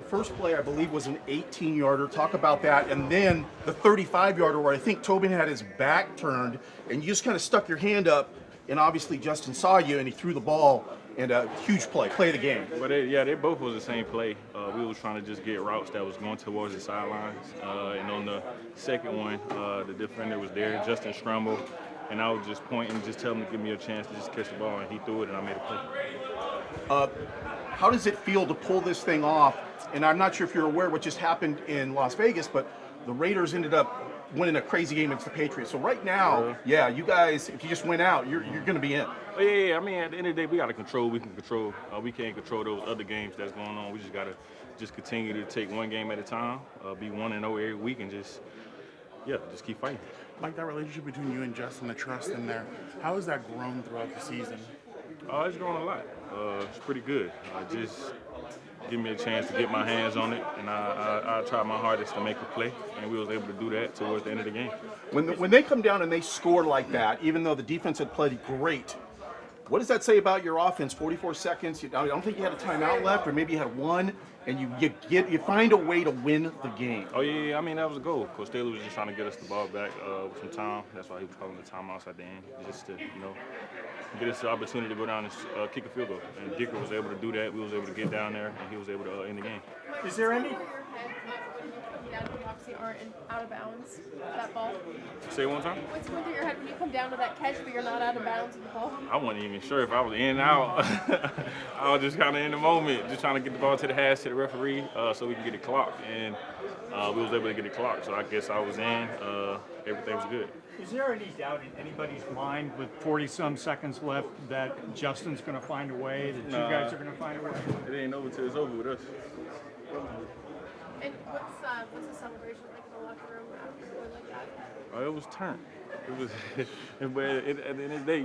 first play, I believe, was an 18-yarder. Talk about that. And then the 35-yarder where I think Tobin had his back turned, and you just kind of stuck your hand up, and obviously Justin saw you, and he threw the ball, and a huge play of the game. But they both was the same play. We was trying to just get routes that was going towards the sidelines. And on the second one, the defender was there, Justin scrambled, and I was just pointing, just telling him to give me a chance to just catch the ball, and he threw it, and I made a play. How does it feel to pull this thing off? And I'm not sure if you're aware what just happened in Las Vegas, but the Raiders ended up winning a crazy game against the Patriots. So right now, yeah, you guys, if you just went out, you're going to be in. Yeah. I mean, at the end of the day, we got to control. We can control. We can't control those other games that's going on. We just got to continue to take one game at a time, be 1-0 every week, and just keep fighting. Like that relationship between you and Justin, the trust in there, how has that grown throughout the season? It's grown a lot. It's pretty good. Just give me a chance to get my hands on it, and I tried my hardest to make a play, and we was able to do that towards the end of the game. When they come down and they score like that, even though the defense had played great, what does that say about your offense? 44 seconds. I don't think you had a timeout left, or maybe you had one, and you find a way to win the game. Oh yeah. I mean, that was a goal. Coach Taylor was just trying to get us the ball back with some time. That's why he was calling the timeouts at the end, just to get us the opportunity to go down and kick a field goal. And Dicker was able to do that. We was able to get down there, and he was able to end the game. Is there any? You obviously aren't out of bounds that ball. Say it one time. What's going through your head when you come down to that catch, but you're not out of bounds of the ball? I wasn't even sure if I was in or out. I was just kind of in the moment, just trying to get the ball to the hash to the referee so we can get it clocked. And we was able to get it clocked. So I guess I was in. Everything was good. Is there any doubt in anybody's mind with 40-some seconds left that Justin's going to find a way, that you guys are going to find a way? It ain't over till it's over with us. And what's the celebration like in the locker room after a goal like that? It was turned. It was, but at the end of the day,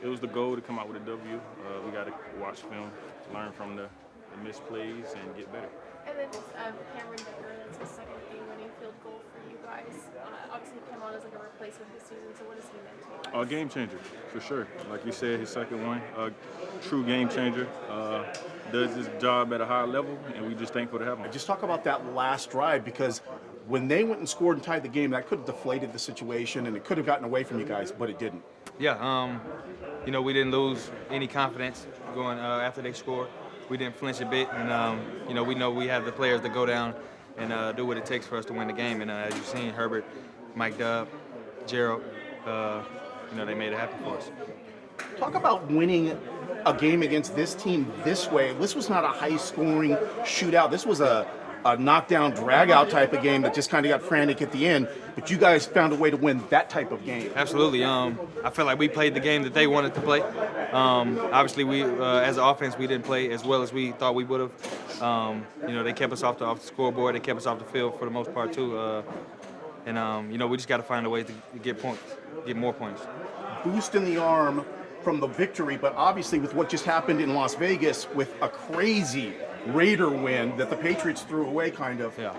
it was the goal to come out with a W. We got to watch film, learn from the missed plays, and get better. And then Cameron Dicker, that's his second game-winning field goal for you guys. Obviously, he came on as like a replacement this season. So what does he mean to you guys? Game changer, for sure. Like you said, his second one, true game changer. Does his job at a high level, and we just thankful to have him. Just talk about that last drive, because when they went and scored and tied the game, that could have deflated the situation, and it could have gotten away from you guys, but it didn't. Yeah, we didn't lose any confidence going after they scored. We didn't flinch a bit, and we know we have the players to go down and do what it takes for us to win the game. And as you've seen, Herbert, Mike Dubb, Gerald, they made it happen for us. Talk about winning a game against this team this way. This was not a high-scoring shootout. This was a knockdown, drag-out type of game that just kind of got frantic at the end. But you guys found a way to win that type of game. Absolutely. I feel like we played the game that they wanted to play. Obviously, we as an offense, we didn't play as well as we thought we would have. They kept us off the scoreboard. They kept us off the field for the most part too. We just got to find a way to get points, get more points. Boost in the arm from the victory, but obviously with what just happened in Las Vegas with a crazy Raider win that the Patriots threw away, kind of. Yeah.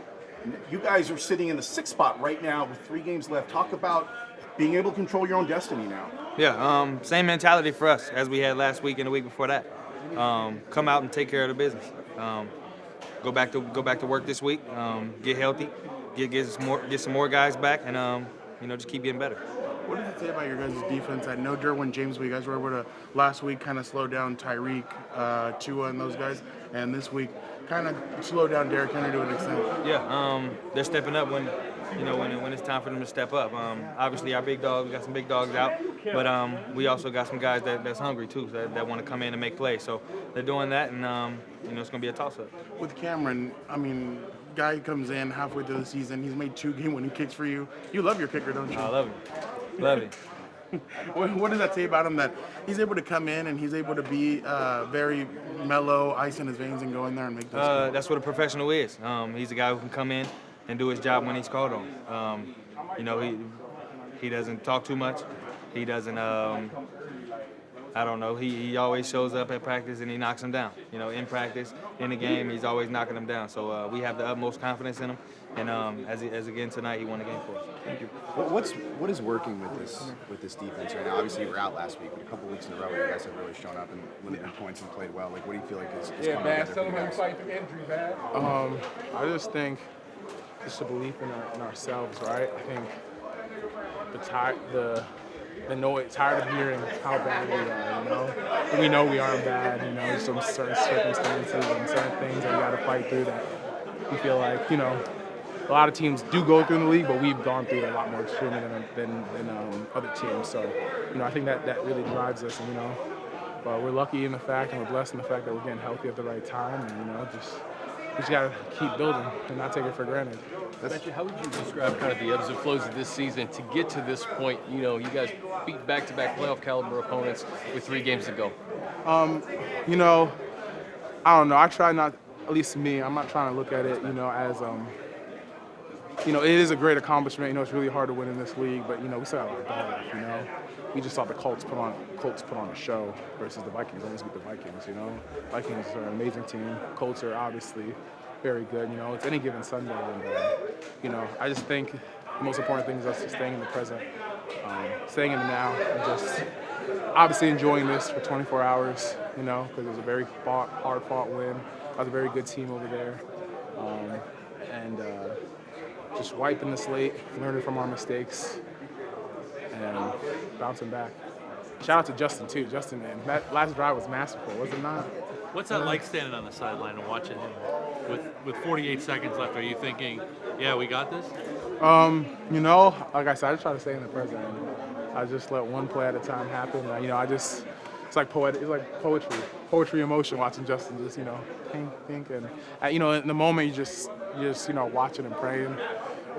You guys are sitting in the 6th spot right now with 3 games left. Talk about being able to control your own destiny now. Yeah, same mentality for us as we had last week and the week before that. Come out and take care of the business. Go back to work this week. Get healthy. Get some more guys back, and just keep getting better. What does it say about your guys' defense? I know Derwin James, you guys were able to last week kind of slow down Tyreek, Tua, and those guys, and this week kind of slow down Derrick Henry to an extent. Yeah, they're stepping up when it's time for them to step up. Obviously, our big dogs, we got some big dogs out, but we also got some guys that's hungry too, that want to come in and make plays. So they're doing that, and it's going to be a toss-up. With Cameron, guy comes in halfway through the season. He's made 2 game-winning kicks for you. You love your kicker, don't you? I love him. Love him. What does that say about him, that he's able to come in and he's able to be very mellow, ice in his veins, and go in there and make those? That's what a professional is. He's a guy who can come in and do his job when he's called on. He doesn't talk too much. He doesn't. I I don't know. He always shows up at practice and he knocks them down. You know, in practice, in the game, he's always knocking them down. So we have the utmost confidence in him. And as again tonight, he won the game for us. Thank you. What is working with this defense right now? Obviously, you were out last week, but a couple weeks in a row, you guys have really shown up and limited points and played well. Like, what do you feel like is coming together for you guys? I just think just a belief in ourselves, right? I think the noise, tired of hearing how bad we are, you know? And we know we aren't bad, you know, there's some certain circumstances and certain things that we got to fight through that we feel like, you know, a lot of teams do go through in the league, but we've gone through a lot more extremely than other teams. So, you know, I think that really drives us, and, you know, but we're lucky in the fact and we're blessed in the fact that we're getting healthy at the right time, and, you know, we just got to keep building and not take it for granted. Sebastian, how would you describe kind of the ebbs and flows of this season to get to this point? You know, you guys beat back-to-back playoff caliber opponents with 3 games to go. You know, I don't know. I try not, at least me, I'm not trying to look at it, you know, as you know, it is a great accomplishment. You know, it's really hard to win in this league, but, you know, we still have a lot of ball left, you know. We just saw the Colts put on a show versus the Vikings. Always beat the Vikings, you know. Vikings are an amazing team. Colts are obviously very good, you know. It's any given Sunday, and, you know, I just think the most important thing is us just staying in the present, staying in the now, and just obviously enjoying this for 24 hours, you know, because it was a very hard-fought win. I was a very good team over there, and just wiping the slate, learning from our mistakes, and bouncing back. Shout out to Justin, too. Justin, man, that last drive was masterful, was it not? What's that like standing on the sideline and watching him with 48 seconds left? Are you thinking, yeah, we got this? You know, like I said, I just try to stay in the present. I just let one play at a time happen. You know, it's like poetry in motion watching Justin just, you know, think, and you know, in the moment you just you know, watching and praying,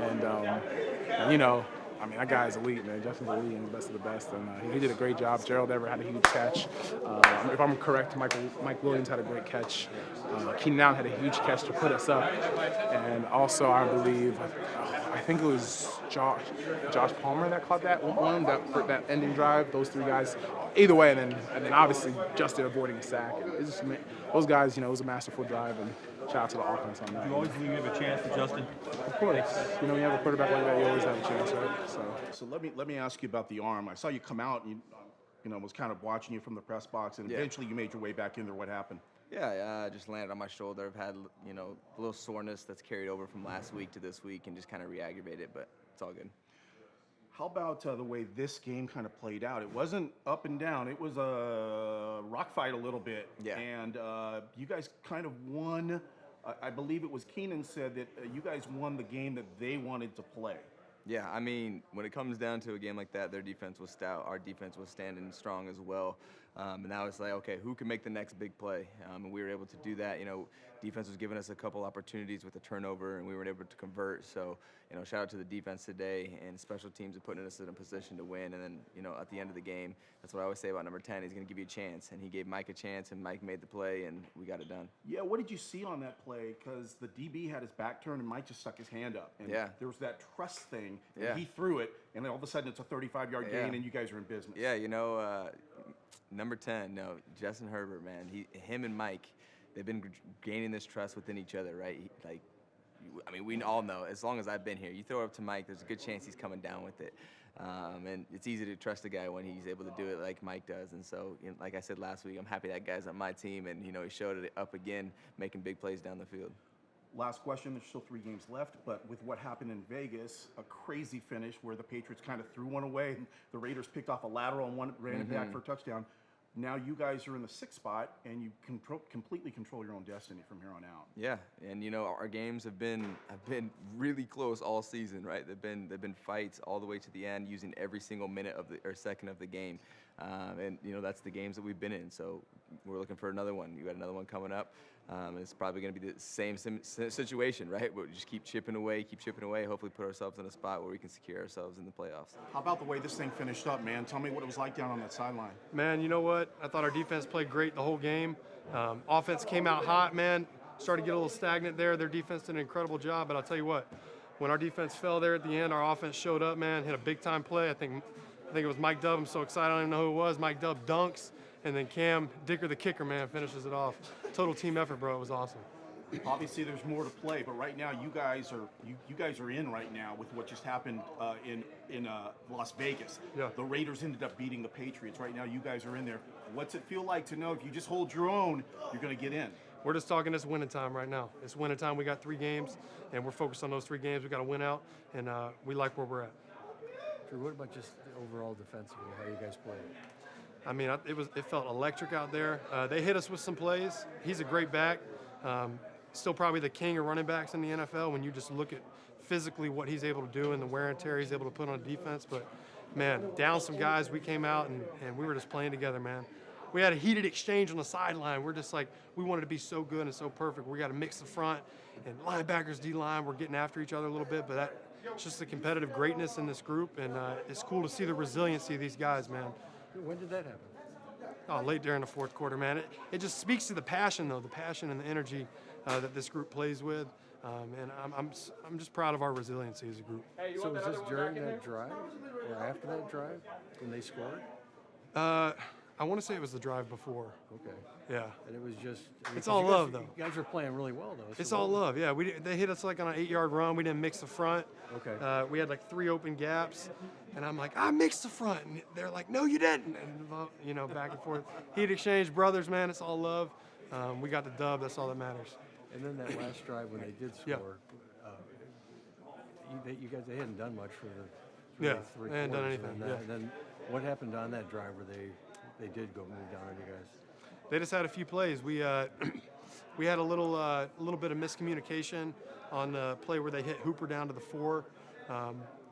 and you know, I mean, that guy is elite, man. Justin's elite and the best of the best, and he did a great job. Gerald Everett had a huge catch. If I'm correct, Mike Williams had a great catch. Keenan had a huge catch to put us up, and also I believe, I think it was Josh Palmer that caught that one, that ending drive. Those 3 guys, either way, and then obviously Justin avoiding a sack. It's just, those guys, you know, it was a masterful drive, and shout out to the offense on that. You always believe you have a chance to Justin? Of course. You know, when you have a quarterback like that, you always have a chance, right? So let me ask you about the arm. I saw you come out and you know, was kind of watching you from the press box, and eventually you made your way back in there. What happened? Yeah, I just landed on my shoulder. I've had, you know, a little soreness that's carried over from last week to this week and just kind of re-aggravated, but it's all good. How about the way this game kind of played out? It wasn't up and down. It was a rock fight a little bit. Yeah. And you guys kind of won. I believe it was Keenan said that you guys won the game that they wanted to play. Yeah, I mean, when it comes down to a game like that, their defense was stout. Our defense was standing strong as well. And now it's like, okay, who can make the next big play? And we were able to do that. You know, defense was giving us a couple opportunities with a turnover, and we weren't able to convert. So, you know, shout out to the defense today and special teams are putting us in a position to win. And then, you know, at the end of the game, that's what I always say about number 10. He's going to give you a chance. And he gave Mike a chance, and Mike made the play, and we got it done. Yeah, what did you see on that play? Because the DB had his back turned, and Mike just stuck his hand up. And there was that trust thing. And he threw it, and then all of a sudden it's a 35-yard gain, and you guys are in business. Yeah, you know, number 10, no, Justin Herbert, man. Him and Mike, they've been gaining this trust within each other, right? I mean, we all know, as long as I've been here, you throw it up to Mike, there's a good chance he's coming down with it. And it's easy to trust a guy when he's able to do it like Mike does. And so, you know, like I said last week, I'm happy that guy's on my team, and, you know, he showed it up again, making big plays down the field. Last question, there's still 3 games left, but with what happened in Vegas, a crazy finish where the Patriots kind of threw one away, and the Raiders picked off a lateral and one ran it back for a touchdown. Now you guys are in the 6th spot, and you completely control your own destiny from here on out. Yeah, and you know, our games have been really close all season, right? They've been fights all the way to the end, using every single minute or second of the game, and you know, that's the games that we've been in. So we're looking for another one. You got another one coming up. It's probably going to be the same situation, right? We'll just keep chipping away, hopefully put ourselves in a spot where we can secure ourselves in the playoffs. How about the way this thing finished up, man? Tell me what it was like down on that sideline. Man, you know what? I thought our defense played great the whole game. Offense came out hot, man. Started to get a little stagnant there. Their defense did an incredible job, but I'll tell you what, when our defense fell there at the end, our offense showed up, man, hit a big-time play. I think it was Mike Dubb. I'm so excited. I don't even know who it was. Mike Dubb dunks, and then Cam Dicker, the kicker, man, finishes it off. Total team effort, bro. It was awesome. Obviously, there's more to play, but right now you guys are in right now with what just happened in Las Vegas. Yeah. The Raiders ended up beating the Patriots. Right now, you guys are in there. What's it feel like to know if you just hold your own, you're going to get in? We're just talking this winning time right now. It's winning time. We got 3 games, and we're focused on those 3 games. We got to win out, and we like where we're at. Drue, what about just the overall defensively, how you guys played? I mean, it felt electric out there. They hit us with some plays. He's a great back. Still probably the king of running backs in the NFL when you just look at physically what he's able to do and the wear and tear he's able to put on defense. But, man, down some guys, we came out and we were just playing together, man. We had a heated exchange on the sideline. We're just like, we wanted to be so good and so perfect. We got to mix the front and linebackers, D-line. We're getting after each other a little bit, but it's just the competitive greatness in this group, and it's cool to see the resiliency of these guys, man. When did that happen? Oh, late during the fourth quarter, man. It just speaks to the passion, though, the passion and the energy that this group plays with, and I'm just proud of our resiliency as a group. So was this during that drive or after that drive when they scored? I want to say it was the drive before. Okay. Yeah. And it was just. It's all love, though. You guys were playing really well, though. It's all love, yeah. They hit us like on an 8-yard run. We didn't mix the front. Okay. We had like 3 open gaps, and I'm like, I mixed the front, and they're like, no, you didn't, and back and forth. Heat exchange, brothers, man. It's all love. We got the dub. That's all that matters. And then that last drive when they did score, you guys, they hadn't done much for the three they hadn't done quarters, anything. And then what happened on that drive where they did go move down on you guys? They just had a few plays. We we had a little bit of miscommunication on the play where they hit Hooper down to the 4,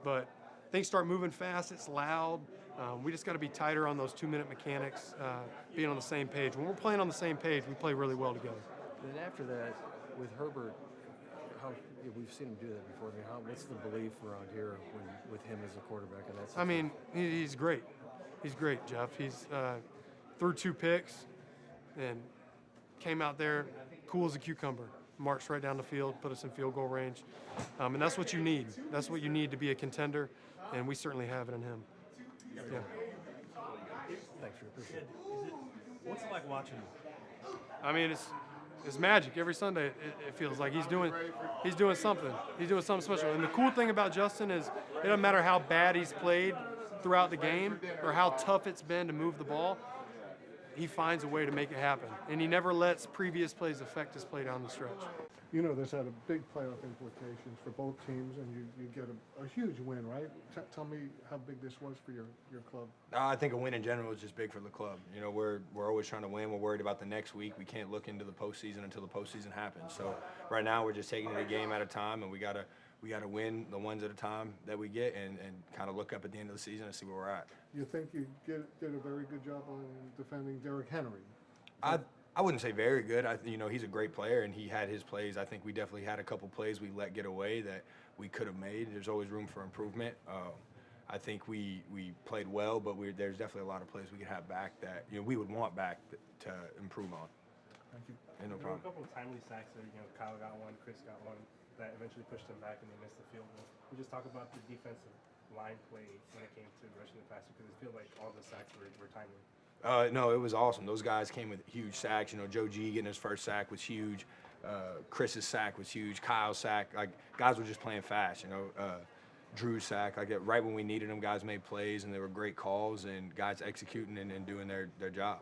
but things start moving fast. It's loud. We just got to be tighter on those 2-minute mechanics, being on the same page. When we're playing on the same page, we play really well together. Then after that, with Herbert, we've seen him do that before. I mean, what's the belief around here with him as a quarterback? And that's. I mean, he's great. He's great, Jeff. He's threw 2 picks and came out there cool as a cucumber. Marched right down the field, put us in field goal range. And that's what you need. That's what you need to be a contender, and we certainly have it in him. Yeah. Thanks, Drew. Appreciate it. What's it like watching him? I mean, it's magic. Every Sunday it feels like he's doing something. He's doing something special. And the cool thing about Justin is it doesn't matter how bad he's played throughout the game or how tough it's been to move the ball, he finds a way to make it happen. And he never lets previous plays affect his play down the stretch. You know, this had a big playoff implications for both teams, and you get a huge win, right? Tell me how big this was for your club. I think a win in general is just big for the club. You know, we're always trying to win. We're worried about the next week. We can't look into the postseason until the postseason happens. So right now we're just taking it a game at a time, and we gotta win the ones at a time that we get, and kind of look up at the end of the season and see where we're at. You think you did a very good job on defending Derrick Henry? I wouldn't say very good. He's a great player, and he had his plays. I think we definitely had a couple plays we let get away that we could have made. There's always room for improvement. I think we played well, but there's definitely a lot of plays we could have back that we would want back to improve on. Thank you. No problem. A couple of timely sacks there. Kyle got one, Chris got one. That eventually pushed them back, and they missed the field goal. We just talk about the defensive line play when it came to rushing the passer, because it feels like all the sacks were timely. No, it was awesome. Those guys came with huge sacks. Joe G getting his first sack was huge. Chris's sack was huge. Kyle's sack, guys were just playing fast. Drue's sack, right when we needed them, guys made plays, and they were great calls, and guys executing and doing their job.